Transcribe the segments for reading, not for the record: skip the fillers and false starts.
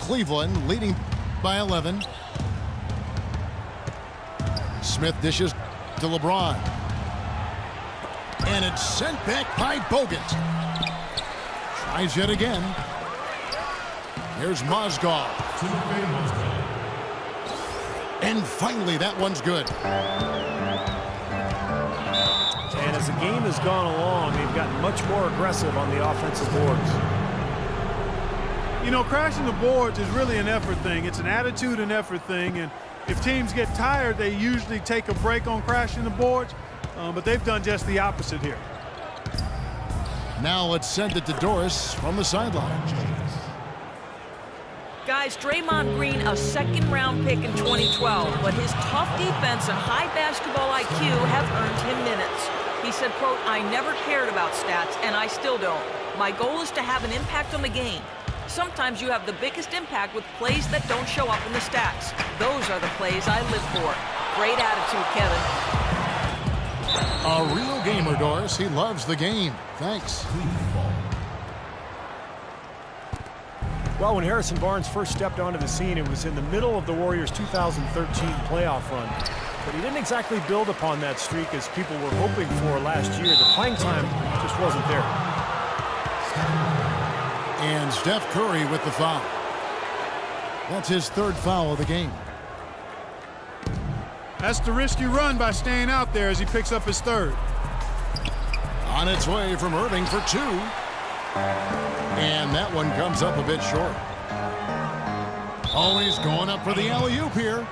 Cleveland leading by 11. Smith dishes to LeBron. And it's sent back by Bogut. Tries yet again. Here's Mozgov. And finally, that one's good. And as the game has gone along, they've gotten much more aggressive on the offensive boards. You know, crashing the boards is really an effort thing. It's an attitude and effort thing. And if teams get tired, they usually take a break on crashing the boards. But they've done just the opposite here. Now let's send it to Doris from the sideline. Guys, Draymond Green, a second-round pick in 2012, but his tough defense and high basketball IQ have earned him minutes. He said, quote, "I never cared about stats, and I still don't. My goal is to have an impact on the game. Sometimes you have the biggest impact with plays that don't show up in the stats. Those are the plays I live for." Great attitude, Kevin. A real gamer, Doris. He loves the game. Thanks. Well, when Harrison Barnes first stepped onto the scene, it was in the middle of the Warriors' 2013 playoff run. But he didn't exactly build upon that streak as people were hoping for last year. The playing time just wasn't there. And Steph Curry with the foul. That's his third foul of the game. That's the risk you run by staying out there as he picks up his third. On its way from Irving for two. And that one comes up a bit short. Always going up for the alley-oop here.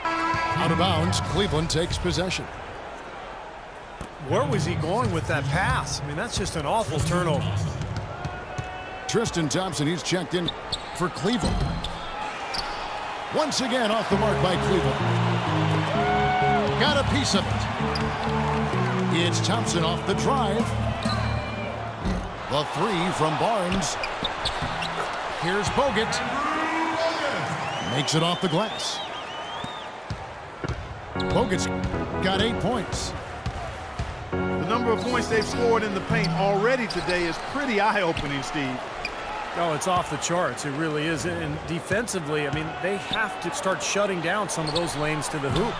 Out of bounds, Cleveland takes possession. Where was he going with that pass? I mean, that's just an awful turnover. Tristan Thompson, he's checked in for Cleveland. Once again off the mark by Cleveland. Got a piece of it. It's Thompson off the drive. The three from Barnes. Here's Bogut. Makes it off the glass. Bogut's got 8 points. The number of points they've scored in the paint already today is pretty eye-opening, Steve. Oh, it's off the charts. It really is. And defensively, I mean, they have to start shutting down some of those lanes to the hoop.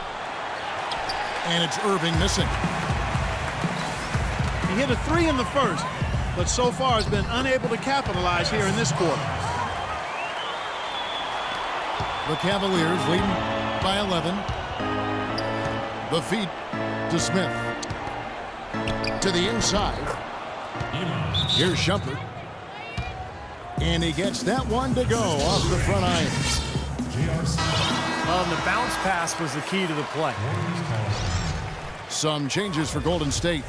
And it's Irving missing. He hit a three in the first, but so far has been unable to capitalize here in this quarter. The Cavaliers leading by 11. The feed to Smith. To the inside. Here's Shumpert. And he gets that one to go off the front iron. The bounce pass was the key to the play. Some changes for Golden State.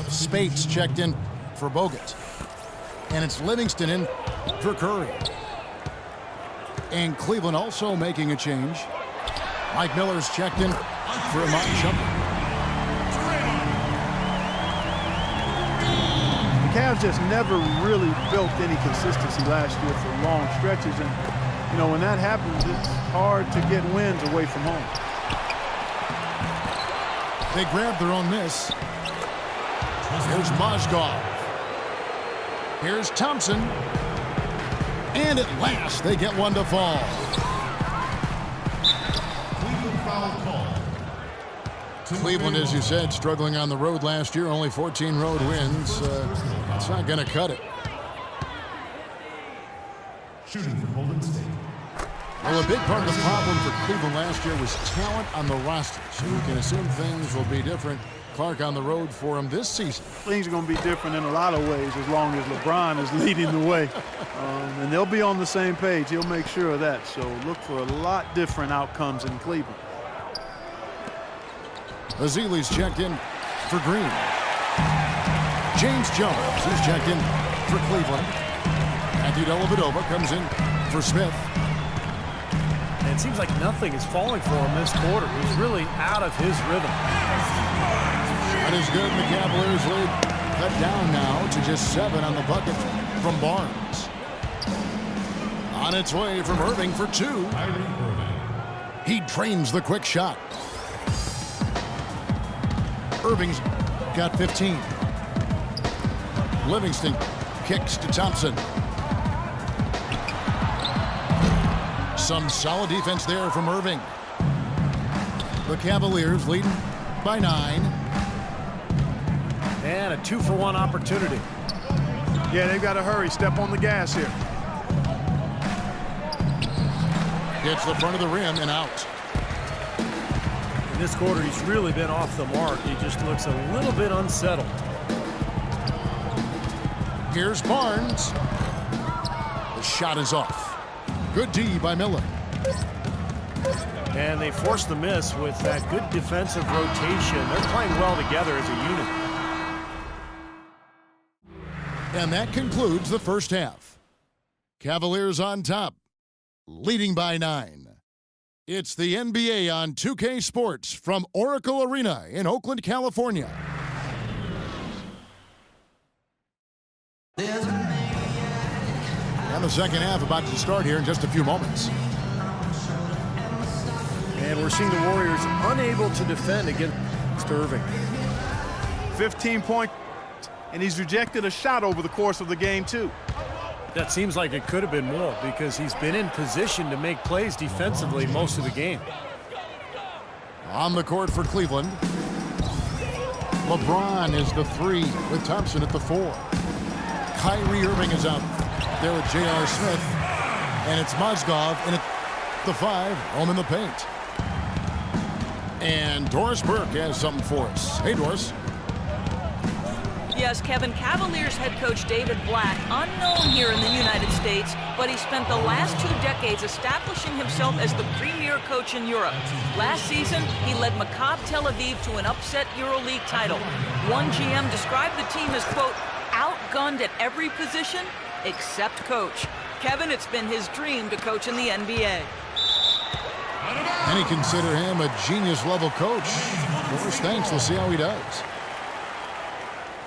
Spates checked in for Bogut. And it's Livingston in for Curry. And Cleveland also making a change. Mike Miller's checked in for Amon Shumpert. The Cavs just never really built any consistency last year for long stretches. And, you know, when that happens, it's hard to get wins away from home. They grab their own miss. Here's Mozgov. Here's Thompson. And at last, they get one to fall. Cleveland, as you said, struggling on the road last year. Only 14 road wins. It's not going to cut it. Shooting for Golden State. Well, a big part of the problem for Cleveland last year was talent on the roster. So you can assume things will be different. Clark on the road for him this season. Things are going to be different in a lot of ways as long as LeBron is leading the way. And they'll be on the same page. He'll make sure of that. So look for a lot different outcomes in Cleveland. Azili's checked in for Green. James Jones is checked in for Cleveland. Matthew Dellavedova comes in for Smith. And it seems like nothing is falling for him this quarter. He's really out of his rhythm. That is good. The Cavaliers lead cut down now to just 7 on the bucket from Barnes. On its way from Irving for 2. He drains the quick shot. Irving's got 15. Livingston kicks to Thompson. Some solid defense there from Irving. The Cavaliers leading by 9. And a 2-for-1 opportunity. Yeah, they've got to hurry. Step on the gas here. Hits the front of the rim and out. In this quarter, he's really been off the mark. He just looks a little bit unsettled. Here's Barnes. The shot is off. Good D by Miller. And they force the miss with that good defensive rotation. They're playing well together as a unit. And that concludes the first half. Cavaliers on top, leading by 9. It's the NBA on 2K Sports from Oracle Arena in Oakland, California. And the second half about to start here in just a few moments. And we're seeing the Warriors unable to defend against Irving. 15-point, and he's rejected a shot over the course of the game, too. That seems like it could have been more because he's been in position to make plays defensively most of the game. On the court for Cleveland. LeBron is the 3 with Thompson at the 4. Kyrie Irving is out there with J.R. Smith. And it's Mozgov in at the 5, home in the paint. And Doris Burke has something for us. Hey, Doris. Yes, Kevin, Cavaliers head coach David Black, unknown here in the United States, but he spent the last 2 decades establishing himself as the premier coach in Europe. Last season, he led Maccabi Tel Aviv to an upset EuroLeague title. One GM described the team as, quote, outgunned at every position except coach. Kevin, it's been his dream to coach in the NBA. Many consider him a genius-level coach. Doris, thanks. We'll see how he does.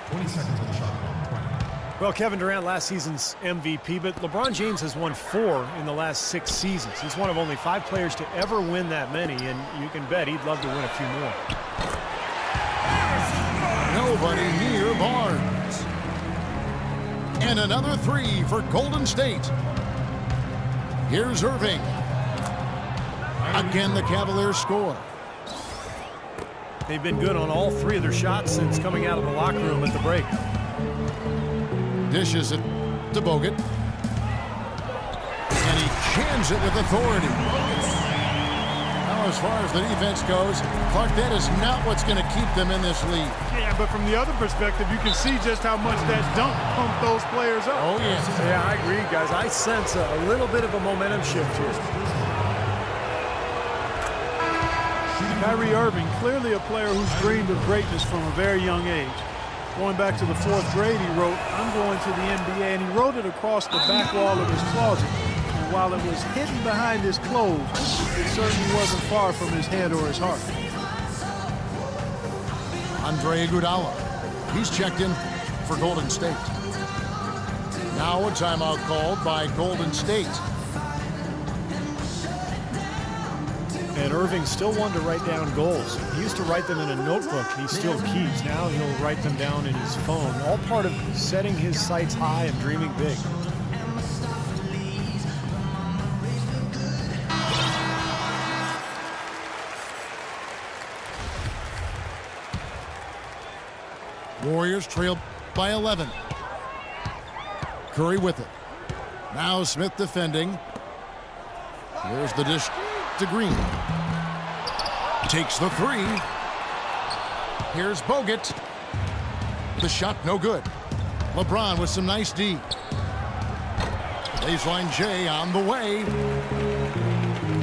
20 seconds on the shot clock. Well, Kevin Durant last season's MVP, but LeBron James has won 4 in the last 6 seasons. He's one of only 5 players to ever win that many, and you can bet he'd love to win a few more. Nobody near Barnes. And another 3 for Golden State. Here's Irving. Again, the Cavaliers score. They've been good on all 3 of their shots since coming out of the locker room at the break. Dishes it to Bogut. And he jams it with authority. Now, as far as the defense goes, Clark, that is not what's going to keep them in this league. Yeah, but from the other perspective, you can see just how much that dunk pumped those players up. Oh, yes. Yeah, I agree, guys. I sense a little bit of a momentum shift here. Kyrie Irving, clearly a player who's dreamed of greatness from a very young age. Going back to the 4th grade, he wrote, "I'm going to the NBA," and he wrote it across the back wall of his closet. And while it was hidden behind his clothes, it certainly wasn't far from his head or his heart. Andre Iguodala. He's checked in for Golden State. Now a timeout called by Golden State. And Irving still one to write down goals. He used to write them in a notebook. He still keeps. Now he'll write them down in his phone. All part of setting his sights high and dreaming big. Warriors trail by 11. Curry with it. Now Smith defending. Here's the dish to Green. Takes the 3. Here's Bogut. The shot no good. LeBron with some nice D. Baseline J on the way.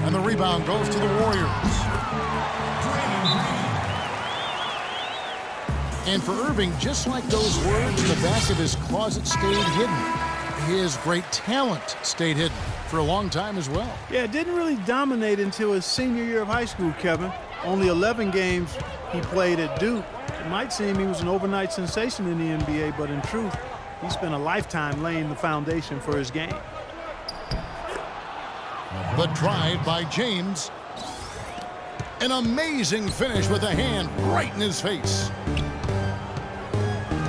And the rebound goes to the Warriors. And for Irving, just like those words in the back of his closet stayed hidden, his great talent stayed hidden for a long time as well. Yeah, it didn't really dominate until his senior year of high school, Kevin. Only 11 games he played at Duke. It might seem he was an overnight sensation in the NBA, but in truth, he spent a lifetime laying the foundation for his game. The drive by James. An amazing finish with a hand right in his face.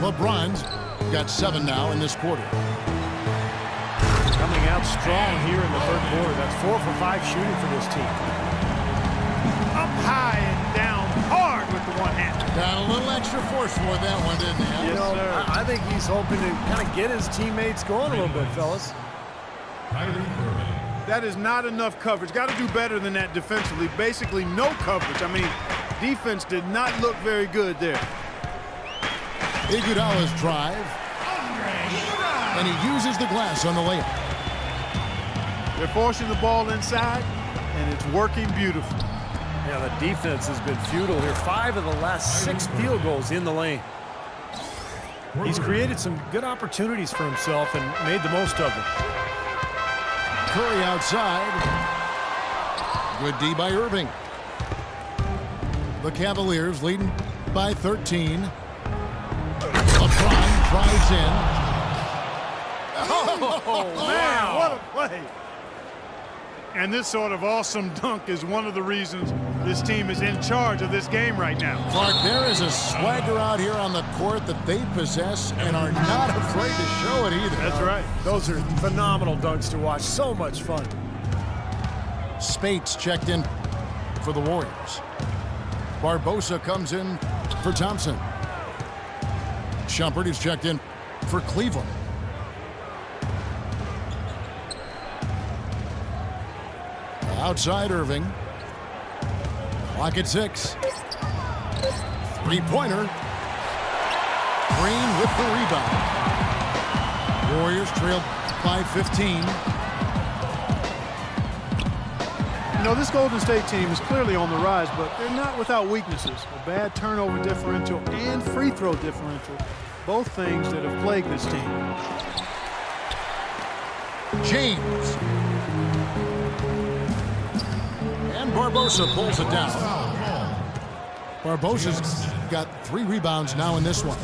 LeBron's got 7 now in this quarter. coming out strong here in the third quarter. That's 4 for 5 shooting for this team. Up high and down hard with the one hand. Got a little extra force for that one, didn't he? Yes, sir. I think he's hoping to kind of get his teammates going a little bit, fellas. That is not enough coverage. Got to do better than that defensively. Basically no coverage. I mean, defense did not look very good there. Iguodala's drive. And he uses the glass on the layup. They're forcing the ball inside, and it's working beautifully. Yeah, the defense has been futile here. 5 of the last 6 field goals in the lane. He's created some good opportunities for himself and made the most of them. Curry outside. Good D by Irving. The Cavaliers leading by 13. LeBron drives in. Oh, man, what a play. And this sort of awesome dunk is one of the reasons this team is in charge of this game right now. Clark, there is a swagger out here on the court that they possess and are not afraid to show it either. That's right. Those are phenomenal dunks to watch. So much fun. Spates checked in for the Warriors. Barbosa comes in for Thompson. Shumpert is checked in for Cleveland. Outside Irving. Clock at 6. Three-pointer. Green with the rebound. Warriors trailed by 15. You know, this Golden State team is clearly on the rise, but they're not without weaknesses. A bad turnover differential and free throw differential. Both things that have plagued this team. James. And Barbosa pulls it down. Barbosa's got 3 rebounds now in this one.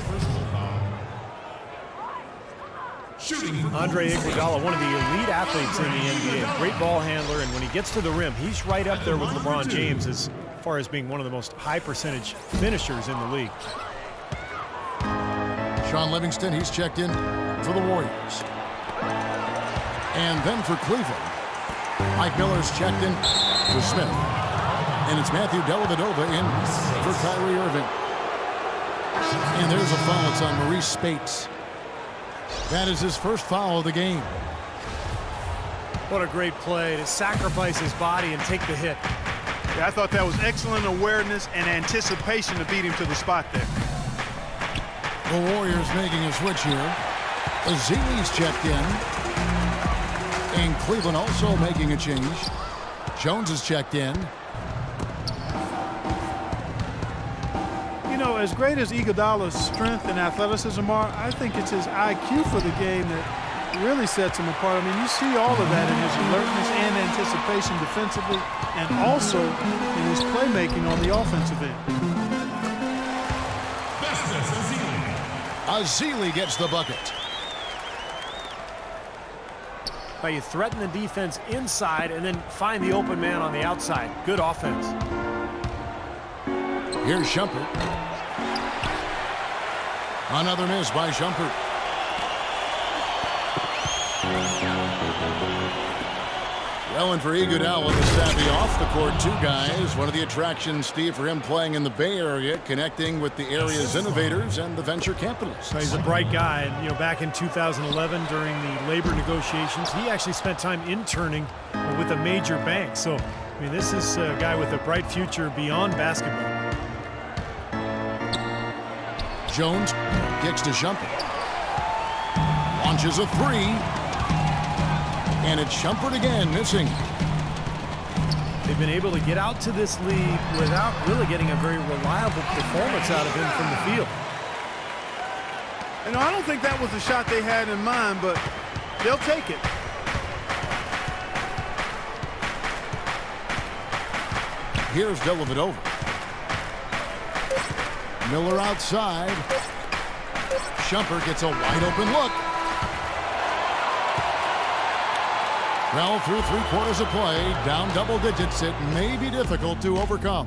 Andre Iguodala, one of the elite athletes in the NBA. Great ball handler, and when he gets to the rim, he's right up there with LeBron James as far as being one of the most high-percentage finishers in the league. Sean Livingston, he's checked in for the Warriors. And then for Cleveland, Mike Miller's checked in for Smith. And it's Matthew Dellavedova in for Kyrie Irving. And there's a foul. It's on Maurice Spates. That is his first foul of the game. What a great play to sacrifice his body and take the hit. Yeah, I thought that was excellent awareness and anticipation to beat him to the spot there. The Warriors making a switch here. Azili's checked in. And Cleveland also making a change. Jones is checked in. You know, as great as Iguodala's strength and athleticism are, I think it's his IQ for the game that really sets him apart. I mean, you see all of that in his alertness and anticipation defensively, and also in his playmaking on the offensive end. Azili gets the bucket. Now you threaten the defense inside and then find the open man on the outside. Good offense. Here's Shumpert. Another miss by Shumpert. Well, and for Iguodala, the savvy off-the-court 2 guys. One of the attractions, Steve, for him playing in the Bay Area, connecting with the area's innovators and the venture capitalists. So he's a bright guy. And, you know, back in 2011 during the labor negotiations, he actually spent time interning with a major bank. So, I mean, this is a guy with a bright future beyond basketball. Jones kicks to Shumpert. Launches a 3. And it's Shumpert again, missing. They've been able to get out to this lead without really getting a very reliable performance out of him from the field. You know, I don't think that was the shot they had in mind, but they'll take it. Here's Dellavedova. Miller outside. Shumpert gets a wide open look. Well, through 3 quarters of play, down double digits, it may be difficult to overcome.